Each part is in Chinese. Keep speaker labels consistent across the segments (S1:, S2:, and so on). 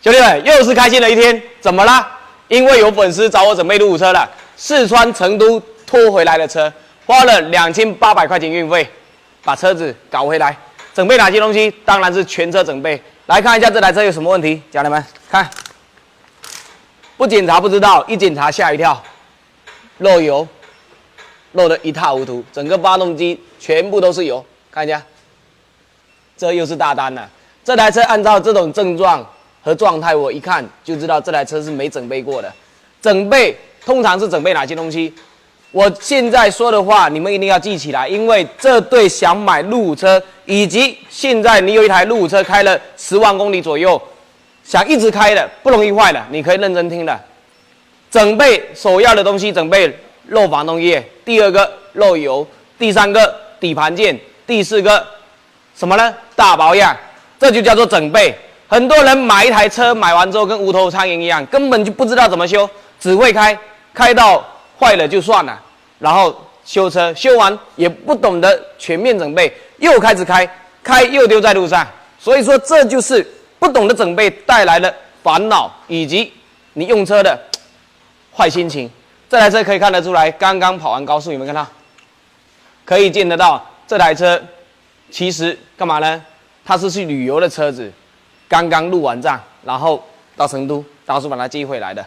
S1: 兄弟们，又是开心的一天，怎么啦？因为有粉丝找我准备入伍车了，四川成都拖回来的车，花了2800块钱运费，把车子搞回来。准备哪些东西？当然是全车准备。来看一下这台车有什么问题，家人们看，不检查不知道，一检查吓一跳，漏油，漏得一塌糊涂，整个发动机全部都是油，看一下，这又是大单了。这台车按照这种症状和状态，我一看就知道这台车是没整备过的。整备通常是整备哪些东西？我现在说的话，你们一定要记起来，因为这对想买入伍车，以及现在你有一台入伍车开了10万公里左右，想一直开的，不容易坏的，你可以认真听的。整备首要的东西，整备漏防冻液，第二个漏油，第三个底盘件，第四个什么呢？大保养，这就叫做整备。很多人买一台车，买完之后跟无头苍蝇一样，根本就不知道怎么修，只会开，开到坏了就算了，然后修车，修完也不懂得全面整备，又开始开，开又丢在路上。所以说，这就是不懂得整备带来的烦恼，以及你用车的坏心情。这台车可以看得出来，刚刚跑完高速，有没有看到？可以见得到，这台车其实干嘛呢？它是去旅游的车子。刚刚入完账，然后到成都，到时把它寄回来的。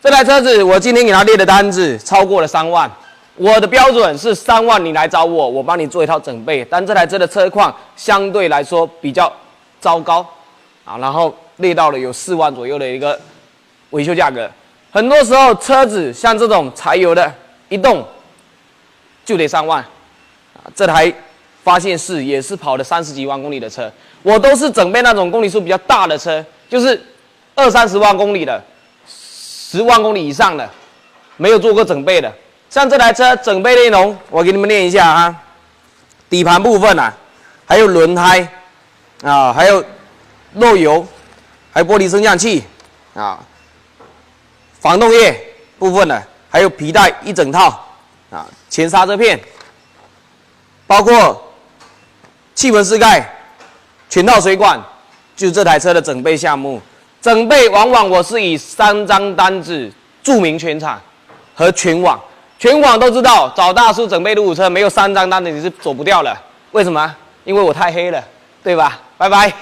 S1: 这台车子我今天给他列的单子超过了3万，我的标准是3万，你来找我，我帮你做一套整备。但这台车的车况相对来说比较糟糕啊，然后列到了有4万左右的一个维修价格。很多时候车子像这种柴油的，一动就得3万啊。这台发现式也是跑了30几万公里的车。我都是整备那种公里数比较大的车，就是20-30万公里的，10万公里以上的，没有做过整备的。像这台车整备内容，我给你们念一下啊。底盘部分啊，还有轮胎啊，还有漏油，还有玻璃升降器啊，防冻液部分的，还有皮带一整套啊，前刹车片，包括气门室盖。全套水管，就是这台车的整备项目。整备往往我是以3张单子注明全场和全网。全网都知道，找大叔整备入伍车没有3张单子你是走不掉了。为什么？因为我太黑了，对吧？拜拜。